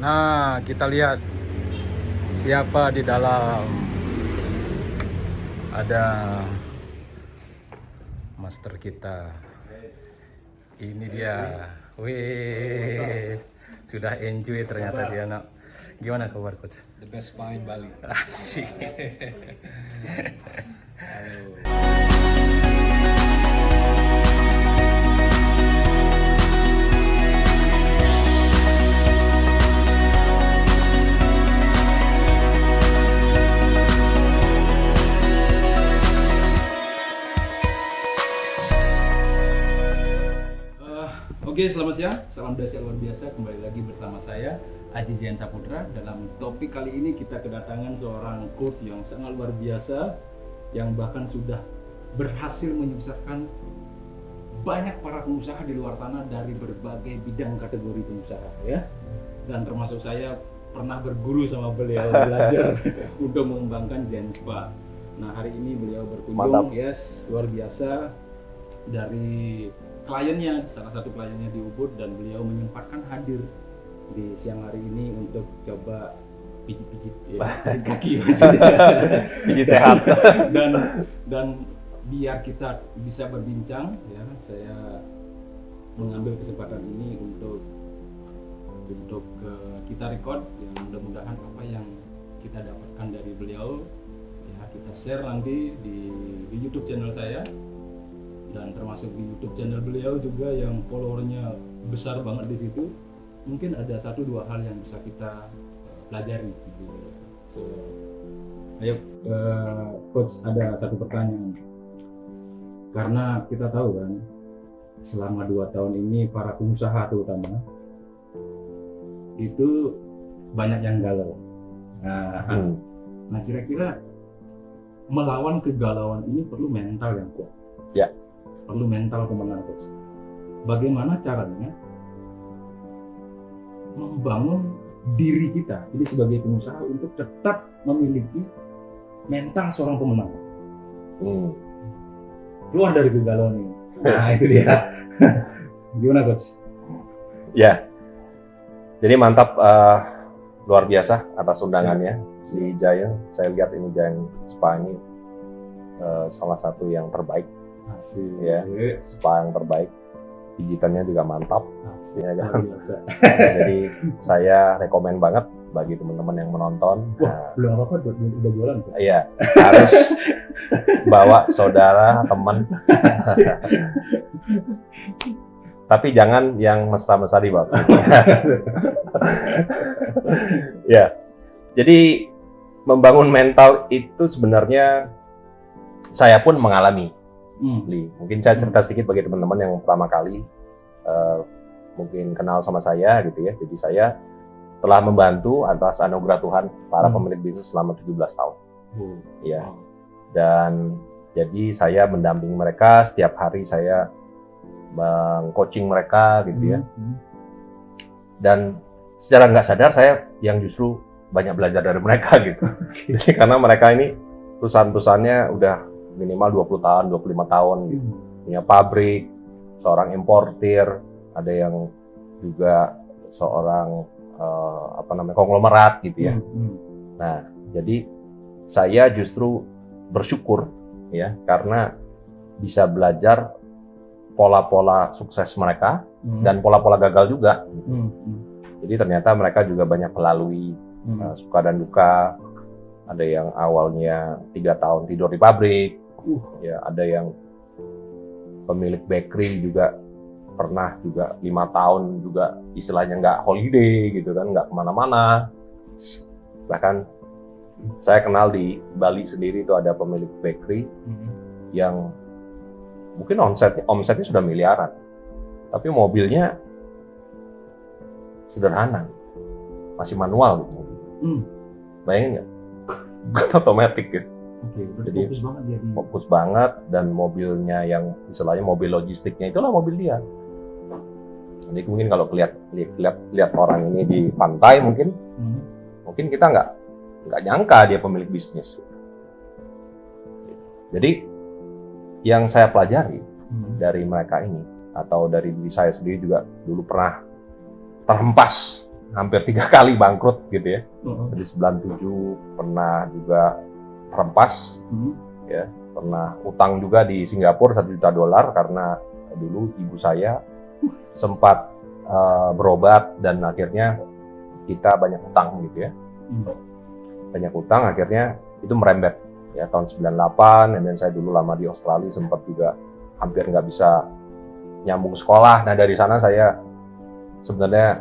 Nah, kita lihat siapa di dalam. Ada master kita. Ini dia. Wih, sudah enjoy ternyata dia nak. Gimana kabar coach? The best spa in Bali. Asik. Oke, selamat siang. Salam dahsyat luar biasa. Kembali lagi bersama saya, Aji Zian Saputra. Dalam topik kali ini kita kedatangan seorang coach yang sangat luar biasa, yang bahkan sudah berhasil menyukseskan banyak para pengusaha di luar sana dari berbagai bidang kategori pengusaha, ya. Dan termasuk saya pernah berguru sama beliau, belajar untuk mengembangkan Zen Spa. Nah, hari ini beliau berkunjung, yes, luar biasa, dari kliennya, salah satu kliennya di Ubud, dan beliau menyempatkan hadir di siang hari ini untuk coba pijit-pijit ya, kaki maksudnya. Pijit sehat. dan biar kita bisa berbincang, ya, saya mengambil kesempatan ini untuk kita record, yang mudah-mudahan apa yang kita dapatkan dari beliau ya kita share nanti di YouTube channel saya. Dan termasuk di YouTube channel beliau juga yang followernya besar banget di situ, mungkin ada 1-2 hal yang bisa kita pelajari. So, ayo, coach, ada satu pertanyaan, karena kita tahu kan selama 2 tahun ini para pengusaha terutama itu banyak yang galau. Nah, kira-kira melawan kegalauan ini perlu mental yang kuat. Ya. Perlu mental pemenang, coach. Bagaimana caranya membangun diri kita ini sebagai pengusaha untuk tetap memiliki mental seorang pemenang, keluar dari kegalauan ini. Nah, itu dia. Gimana, coach? Ya, jadi mantap, luar biasa atas undangannya di Giant. Saya lihat ini Giant Spa ini salah satu yang terbaik. Asik. Ya, spa yang terbaik, pijitannya juga mantap. Asik, Ya, kan? biasa. Jadi saya rekomen banget bagi teman-teman yang menonton. Wah, belum apa-apa, udah jualan, coach. Iya, harus bawa saudara, teman. Tapi jangan yang mesra-mesra di bawah. Ya, jadi membangun mental itu sebenarnya saya pun mengalami. Mungkin saya cerita sedikit bagi teman-teman yang pertama kali mungkin kenal sama saya gitu ya. Jadi saya telah membantu atas anugerah Tuhan para pemilik bisnis selama 17 tahun. Ya. Dan jadi saya mendampingi mereka, setiap hari saya meng-coaching mereka gitu ya. Dan secara nggak sadar saya yang justru banyak belajar dari mereka gitu. Jadi karena mereka ini perusahaan-perusahaannya udah minimal 20 tahun, 25 tahun gitu. Punya pabrik, seorang importir, ada yang juga seorang konglomerat gitu ya. Nah, jadi saya justru bersyukur ya karena bisa belajar pola-pola sukses mereka dan pola-pola gagal juga. Jadi ternyata mereka juga banyak melalui suka dan duka. Ada yang awalnya 3 tahun tidur di pabrik, ya ada yang pemilik bakery juga pernah juga 5 tahun juga istilahnya nggak holiday gitu kan, nggak kemana-mana. Bahkan saya kenal di Bali sendiri itu ada pemilik bakery yang mungkin omsetnya sudah miliaran, tapi mobilnya sederhana, masih manual gitu. Bayangin nggak? Bukan otomatis gitu. Jadi fokus banget dan mobilnya yang istilahnya mobil logistiknya itulah mobil dia. Jadi mungkin kalau lihat orang ini di pantai mungkin kita nggak nyangka dia pemilik bisnis. Jadi yang saya pelajari dari mereka ini atau dari diri saya sendiri juga dulu pernah terhempas hampir 3 kali bangkrut gitu ya. Oh. Jadi 97 pernah juga terhempas, ya, pernah utang juga di Singapura $1 juta karena dulu ibu saya sempat berobat dan akhirnya kita banyak utang gitu ya. Banyak utang, akhirnya itu merembet ya tahun 98, dan saya dulu lama di Australia, sempat juga hampir nggak bisa nyambung sekolah. Nah dari sana saya sebenarnya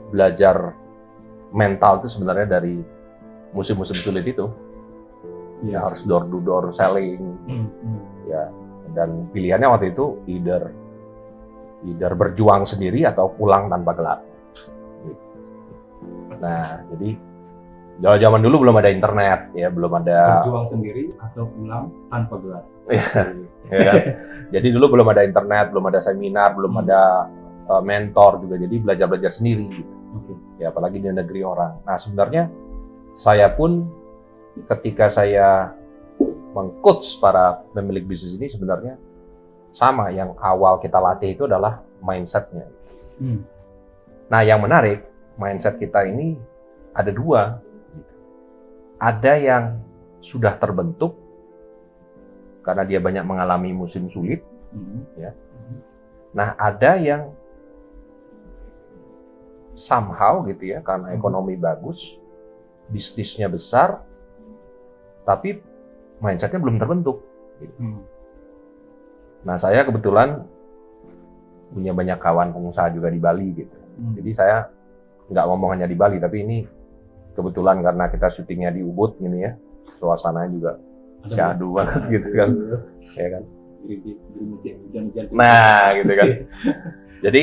belajar mental itu sebenarnya dari musim-musim sulit itu. Ya harus door to door selling, ya, dan pilihannya waktu itu either berjuang sendiri atau pulang tanpa gelar. Nah jadi zaman dulu belum ada internet, ya belum ada. Berjuang sendiri atau pulang tanpa gelar. Ya, kan? Jadi dulu belum ada internet, belum ada seminar, belum ada mentor juga, jadi belajar sendiri. Gitu. Ya apalagi di negeri orang. Nah sebenarnya saya pun ketika saya meng-coach para pemilik bisnis ini sebenarnya sama, yang awal kita latih itu adalah mindset-nya. Nah yang menarik, mindset kita ini ada 2. Ada yang sudah terbentuk karena dia banyak mengalami musim sulit, ya. Nah ada yang somehow gitu ya, karena ekonomi bagus, bisnisnya besar, tapi mindsetnya belum terbentuk. Gitu. Nah saya kebetulan punya banyak kawan pengusaha juga di Bali gitu. Jadi saya nggak ngomong hanya di Bali, tapi ini kebetulan karena kita syutingnya di Ubud gini ya, suasananya juga syahdu banget gitu kan, ya kan. Nah gitu kan. Jadi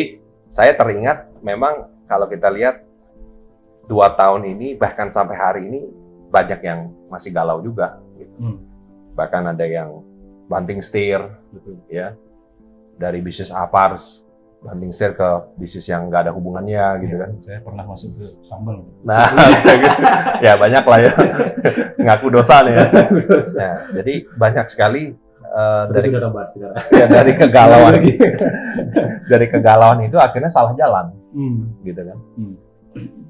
saya teringat memang kalau kita lihat 2 tahun ini bahkan sampai hari ini banyak yang masih galau juga. Gitu. Bahkan ada yang banting setir, gitu, ya, dari bisnis apars banting setir ke bisnis yang nggak ada hubungannya gitu kan. Saya pernah masuk ke sambal. Nah, gitu. Ya banyak lah ya, ngaku dosa nih ya. Nah, jadi banyak sekali dari kegalauan, dari kegalauan itu akhirnya salah jalan, gitu kan.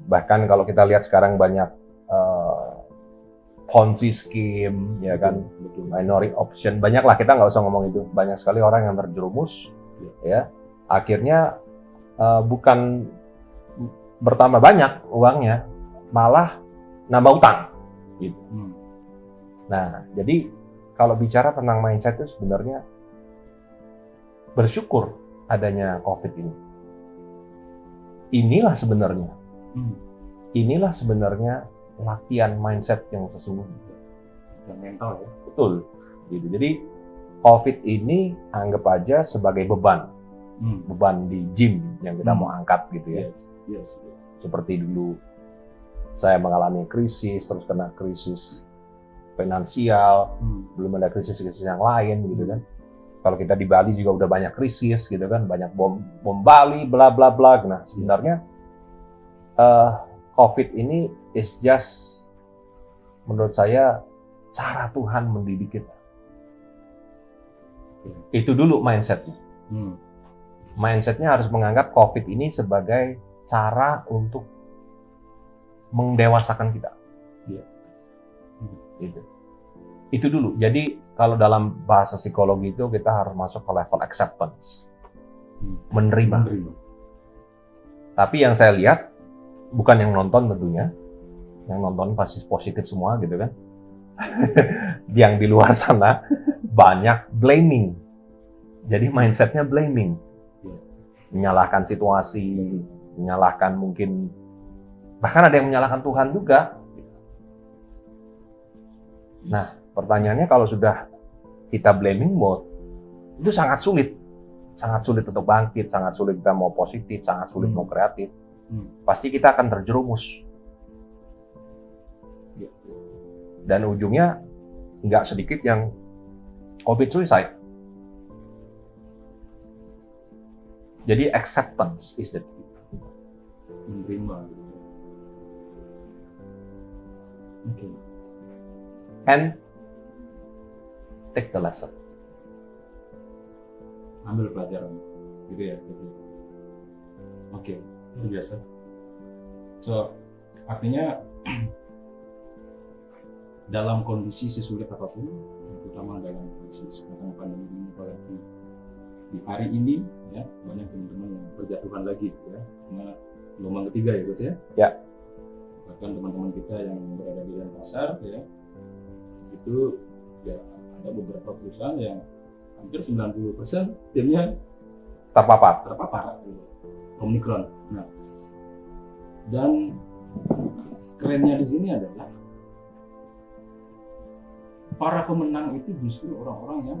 Bahkan kalau kita lihat sekarang banyak Ponzi scheme, ya kan, minority option, banyak lah, kita nggak usah ngomong itu. Banyak sekali orang yang terjerumus, ya, akhirnya bukan bertambah banyak uangnya, malah nambah utang. Gitu. Nah, jadi kalau bicara tentang mindset itu sebenarnya bersyukur adanya COVID ini. Inilah sebenarnya latihan mindset yang sesungguhnya. Yang mental ya. Betul. Gitu. Jadi COVID ini anggap aja sebagai beban. Beban di gym yang kita mau angkat gitu ya. Yes. Seperti dulu saya mengalami krisis, terus kena krisis finansial, belum ada krisis-krisis yang lain gitu kan. Kalau kita di Bali juga udah banyak krisis gitu kan, banyak bom Bali, bla bla bla. Nah sebenarnya COVID ini is just, menurut saya, cara Tuhan mendidik kita. Itu dulu mindsetnya. Mindsetnya harus menganggap COVID ini sebagai cara untuk mendewasakan kita. Gitu. Itu dulu. Jadi kalau dalam bahasa psikologi itu kita harus masuk ke level acceptance. Menerima. Tapi yang saya lihat, bukan yang nonton tentunya, yang nonton pasti positif semua gitu kan. Yang di luar sana banyak blaming. Jadi mindsetnya blaming. Menyalahkan situasi, menyalahkan mungkin, bahkan ada yang menyalahkan Tuhan juga. Nah, pertanyaannya kalau sudah kita blaming mode, itu sangat sulit. Sangat sulit untuk bangkit, sangat sulit kita mau positif, sangat sulit mau kreatif. Pasti kita akan terjerumus. Dan ujungnya nggak sedikit yang COVID suicide. Jadi acceptance is the key. Menerima. Okay. And take the lesson. Ambil pelajaran, gitu ya. Oke, itu biasa. So artinya dalam kondisi sesulit apapun, terutama dalam kondisi sekarang pandemi ini, apalagi di hari ini ya, banyak teman-teman yang berjatuhan lagi ya, karena gelombang ketiga ya Coach ya. Ya. Bahkan teman-teman kita yang berada di Denpasar ya, itu ya ada beberapa perusahaan yang hampir 90% timnya terpapar Omicron. Nah, dan kerennya di sini adalah para pemenang itu justru orang-orang yang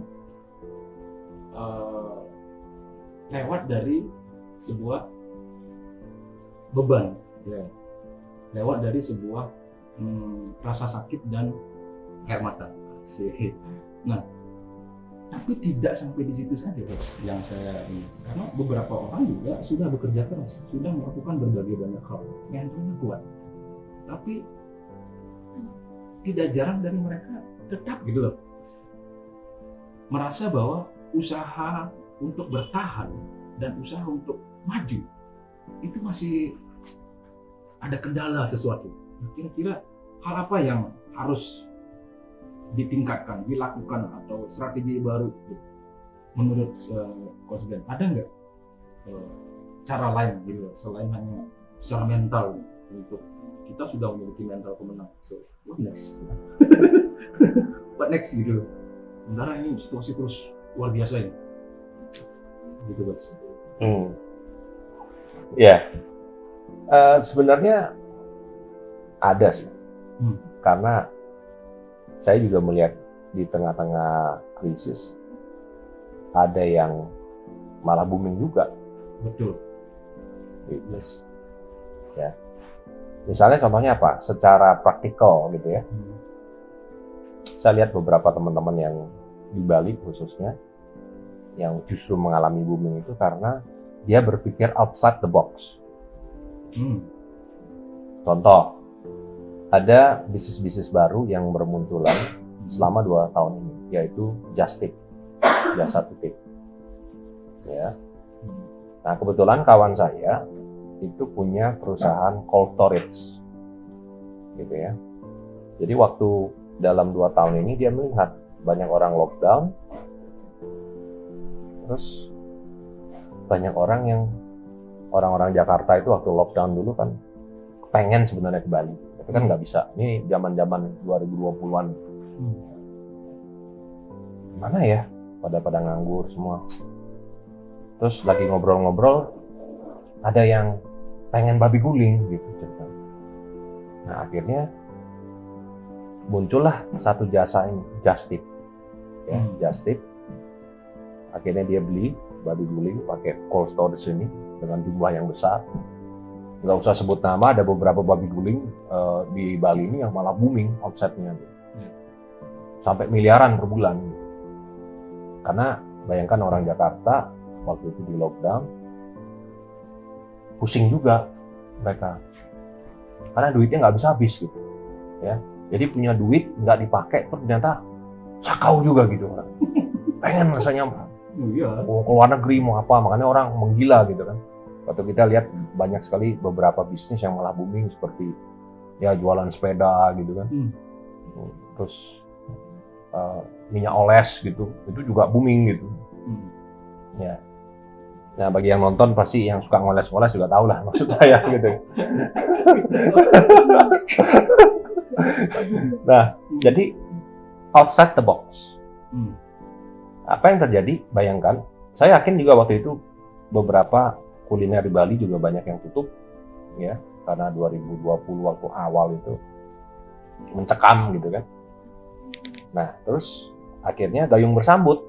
lewat dari sebuah beban, ya. Lewat dari sebuah rasa sakit dan air mata. Nah, tapi tidak sampai di situ saja, Mas, yang saya ini. Karena beberapa orang juga sudah bekerja keras, sudah melakukan berbagai banyak hal, mentalnya kuat. Tapi tidak jarang dari mereka tetap gitu loh, merasa bahwa usaha untuk bertahan dan usaha untuk maju itu masih ada kendala sesuatu. Kira-kira hal apa yang harus ditingkatkan, dilakukan, atau strategi baru menurut Coach Ben? Ada nggak cara lain gitu selain hanya secara mental untuk kita sudah memiliki mental pemenang? So, what next? What next gitu loh. Sebenarnya ini situasi terus luar biasa ini. Gitu Coach. Ya, sebenarnya ada sih, karena saya juga melihat di tengah-tengah krisis ada yang malah booming juga. Betul. Yes. Ya. Misalnya contohnya apa? Secara praktikal gitu ya. Saya lihat beberapa teman-teman yang di Bali khususnya yang justru mengalami booming itu karena dia berpikir outside the box. Contoh, ada bisnis-bisnis baru yang bermunculan selama 2 tahun ini, yaitu Just Tip, jasa titip. Ya. Nah, kebetulan kawan saya itu punya perusahaan cold storage, gitu ya. Jadi waktu dalam 2 tahun ini dia melihat banyak orang lockdown, terus banyak orang Jakarta itu waktu lockdown dulu kan pengen sebenarnya ke Bali, tapi kan nggak bisa. Ini zaman-zaman 2020-an. Mana ya? Pada nganggur semua. Terus lagi ngobrol-ngobrol, ada yang pengen babi guling gitu cerita. Nah akhirnya muncullah satu jasa ini, Just Tip. Ya, Just Tip. Akhirnya dia beli babi guling pakai cold storage ini dengan jumlah yang besar. Nggak usah sebut nama, ada beberapa babi guling di Bali ini yang malah booming omsetnya. Sampai miliaran per bulan. Karena bayangkan orang Jakarta waktu itu di lockdown, pusing juga mereka. Karena duitnya nggak bisa habis gitu. Ya. Jadi punya duit nggak dipakai, terus ternyata sakau juga gitu orang. Pengen rasanya mau ke luar negeri mau apa, makanya orang menggila gitu kan. Waktu kita lihat banyak sekali beberapa bisnis yang malah booming seperti ya jualan sepeda gitu kan. Terus minyak oles gitu, itu juga booming gitu. Ya. Nah bagi yang nonton pasti yang suka ngoles-ngoles juga tahu lah maksud saya gitu. Nah jadi outside the box. Apa yang terjadi? Bayangkan, saya yakin juga waktu itu beberapa kuliner di Bali juga banyak yang tutup, ya, karena 2020 waktu awal itu mencekam gitu kan. Nah, terus akhirnya gayung bersambut.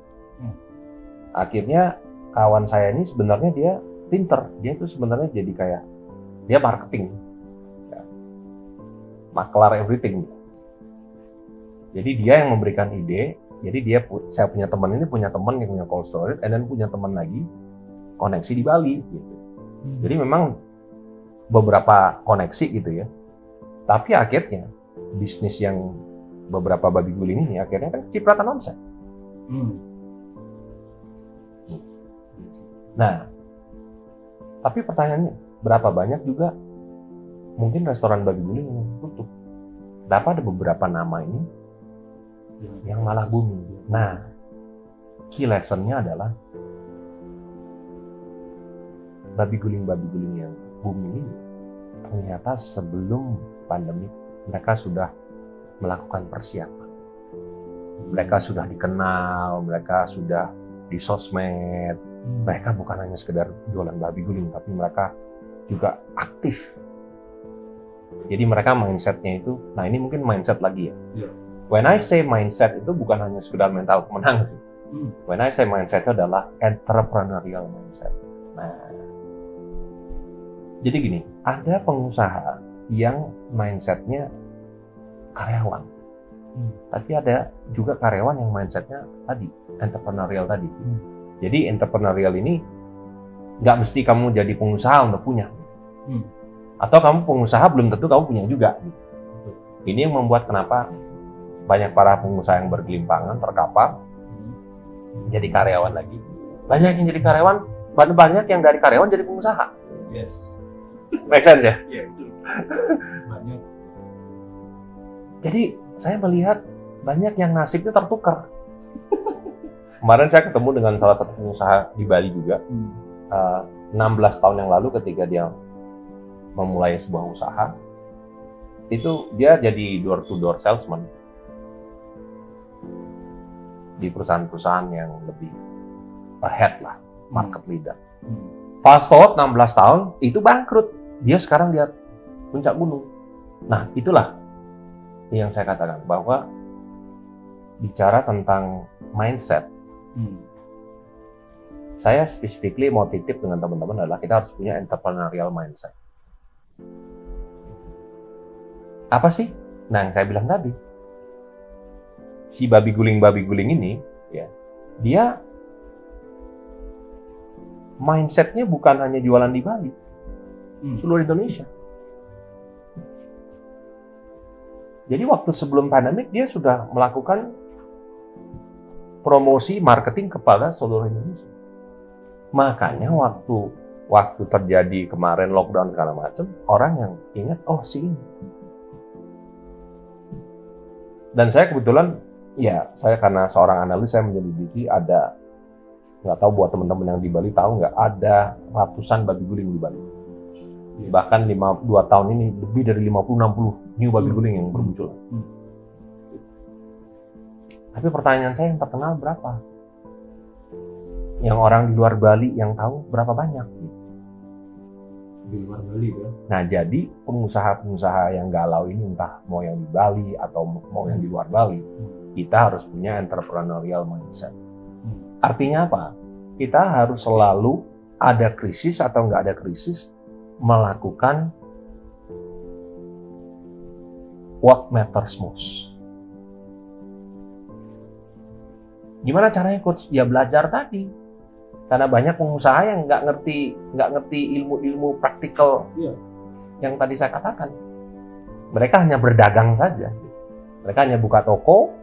Akhirnya kawan saya ini sebenarnya dia pinter, dia itu sebenarnya jadi kayak dia marketing, ya. Maklar everything. Jadi dia yang memberikan ide. Jadi saya punya teman ini punya teman yang punya cold storage, dan punya teman lagi koneksi di Bali gitu. Jadi memang beberapa koneksi gitu ya. Tapi akhirnya bisnis yang beberapa babi guling ini akhirnya kan cipratan omset. Nah, tapi pertanyaannya berapa banyak juga mungkin restoran babi guling yang tutup. Dapat ada beberapa nama ini yang malah booming. Nah, key lesson-nya adalah babi guling yang booming ini ternyata sebelum pandemi mereka sudah melakukan persiapan. Mereka sudah dikenal, mereka sudah di sosmed. Mereka bukan hanya sekedar jualan babi guling, tapi mereka juga aktif. Jadi mereka mindset-nya itu, nah ini mungkin mindset lagi ya. Yeah. When I say mindset itu bukan hanya sekedar mental pemenang sih. When I say mindset itu adalah entrepreneurial mindset. Nah, jadi gini, ada pengusaha yang mindset-nya karyawan. Tapi ada juga karyawan yang mindset-nya tadi, entrepreneurial tadi. Jadi entrepreneurial ini nggak mesti kamu jadi pengusaha untuk punya. Atau kamu pengusaha belum tentu kamu punya juga. Ini yang membuat kenapa banyak para pengusaha yang bergelimpangan, terkapar, jadi karyawan lagi. Banyak yang jadi karyawan, banyak yang dari karyawan jadi pengusaha. Yes. Make sense ya? Iya, betul. Banyak. Jadi saya melihat banyak yang nasibnya tertukar. Kemarin saya ketemu dengan salah satu pengusaha di Bali juga. 16 tahun yang lalu ketika dia memulai sebuah usaha, itu dia jadi door-to-door salesman di perusahaan-perusahaan yang lebih ahead lah, market leader. Fast forward 16 tahun, itu bangkrut. Dia sekarang di puncak gunung. Nah, itulah yang saya katakan, bahwa bicara tentang mindset, saya specifically mau titip dengan teman-teman adalah kita harus punya entrepreneurial mindset. Apa sih? Nah, yang saya bilang tadi, si babi guling ini, ya, dia mindsetnya bukan hanya jualan di Bali, seluruh Indonesia. Jadi waktu sebelum pandemik dia sudah melakukan promosi marketing kepada seluruh Indonesia. Makanya waktu terjadi kemarin lockdown segala macam, orang yang ingat, oh sih. Dan saya kebetulan, ya saya karena seorang analis, saya menyelidiki ada, nggak tahu buat teman-teman yang di Bali tahu nggak, ada ratusan babi guling di Bali. Bahkan 2 tahun ini lebih dari 50-60 new babi guling yang bermunculan. Tapi pertanyaan saya, yang terkenal berapa? Yang orang di luar Bali yang tahu berapa banyak? Di luar Bali ya. Nah, jadi pengusaha-pengusaha yang galau ini, entah mau yang di Bali atau mau yang di luar Bali, kita harus punya entrepreneurial mindset. Artinya apa? Kita harus selalu ada krisis atau nggak ada krisis, melakukan what matters most. Gimana caranya, coach? Ya belajar tadi. Karena banyak pengusaha yang nggak ngerti ilmu-ilmu praktikal yang tadi saya katakan. Mereka hanya berdagang saja. Mereka hanya buka toko.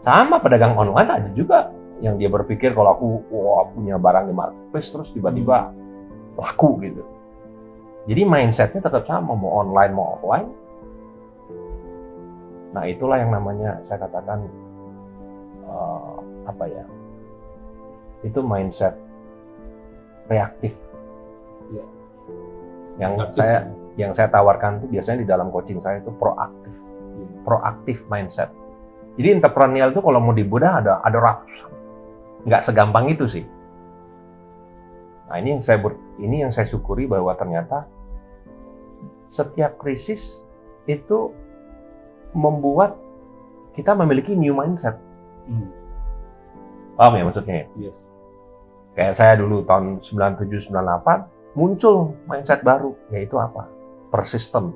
Sama pedagang online aja juga yang dia berpikir kalau aku punya barang di marketplace terus tiba-tiba laku gitu. Jadi mindsetnya tetap sama, mau online mau offline. Nah, itulah yang namanya saya katakan itu mindset reaktif. Yang saya tawarkan itu biasanya di dalam coaching saya itu proaktif mindset. Jadi entrepreneurial itu kalau mau dibedah ada ratusan. Nggak segampang itu sih. Nah, ini yang saya syukuri bahwa ternyata setiap krisis itu membuat kita memiliki new mindset. Paham ya maksudnya? Yes. Kayak saya dulu tahun 97-98 muncul mindset baru, yaitu apa? Persistent.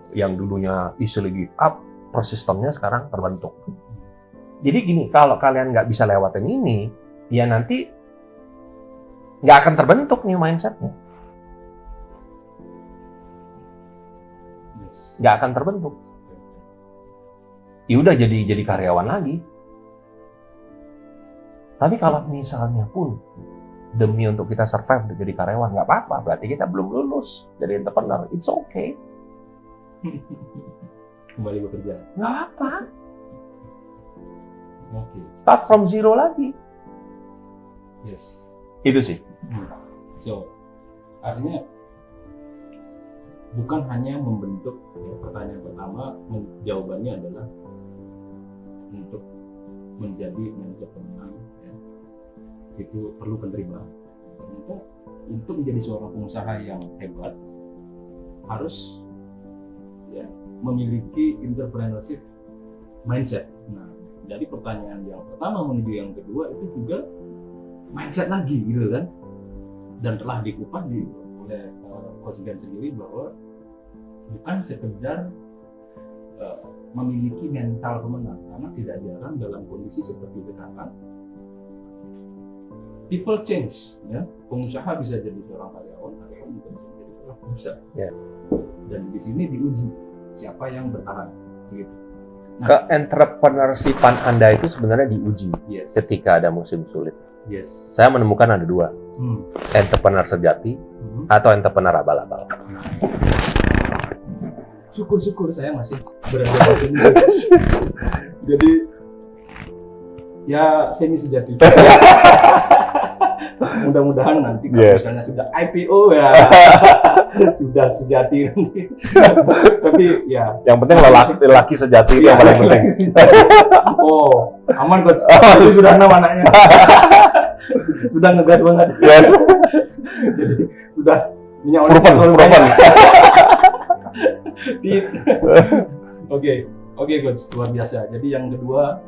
Yang dulunya easily give up, persistemnya sekarang terbentuk. Jadi gini, kalau kalian nggak bisa lewatin ini, ya nanti nggak akan terbentuk nih mindsetnya. Nggak akan terbentuk. Ya udah jadi karyawan lagi. Tapi kalau misalnya pun demi untuk kita survive untuk jadi karyawan, nggak apa-apa. Berarti kita belum lulus jadi entrepreneur. It's okay. Kembali bekerja. Nggak apa. Oke. Start from zero lagi. Yes. Itu sih. So, artinya bukan hanya membentuk pertanyaan pertama, jawabannya adalah untuk menjadi manajer pemenang, ya, itu perlu penerima. Untuk menjadi seorang pengusaha yang hebat harus ya, memiliki entrepreneurship mindset. Nah, jadi pertanyaan yang pertama menuju yang kedua itu juga mindset lagi gitu kan, dan telah dikupas oleh Coach Glenn sendiri bahwa bukan sekedar memiliki mental pemenang, karena tidak jarang dalam kondisi seperti sekarang people change, ya. Pengusaha bisa jadi seorang karyawan juga bisa jadi seorang pengusaha. Yes. Dan di sini diuji siapa yang bertahan gitu. Nah, Ke-entrepreneurshipan Anda itu sebenarnya diuji yes. ketika ada musim sulit. Yes. Saya menemukan ada dua, entrepreneur sejati atau entrepreneur abal-abal. Syukur-syukur saya masih berada di sini. Jadi ya semi sejati. Mudah-mudahan nanti kalau misalnya sudah IPO ya sudah sejati nanti. Tapi ya yang penting lelaki sejati itu yang paling penting. Oh, aman Coach. Itu sudah nama anaknya. Sudah ngegas banget. Yes. Jadi sudah minyak Proven. Oke Coach, luar biasa. Jadi yang kedua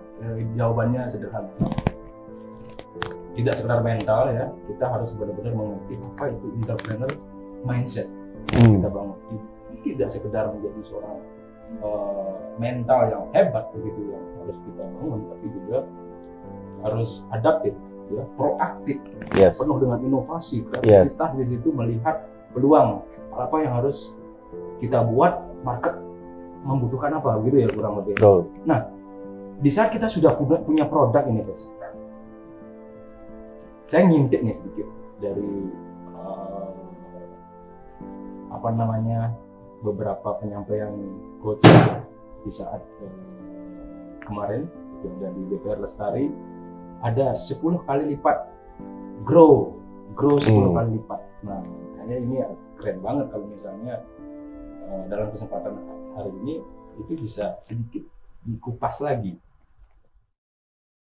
jawabannya sederhana. Tidak sekedar mental ya, kita harus benar-benar mengerti apa itu entrepreneur mindset. Kita bangun. Tidak sekedar menjadi seorang mental yang hebat begitu yang harus kita bangun, tapi juga harus adaptif, ya, proaktif, penuh dengan inovasi, kreativitas di situ melihat peluang apa yang harus kita buat, market membutuhkan apa gitu ya kurang lebih. Nah, di saat kita sudah punya produk ini Coach, saya ngintip nih sedikit dari beberapa penyampaian Coach di saat kemarin yang di DPR Lestari, ada 10 kali lipat grow 10 kali lipat. Nah, kayaknya ini keren banget kalau misalnya dalam kesempatan hari ini itu bisa sedikit dikupas lagi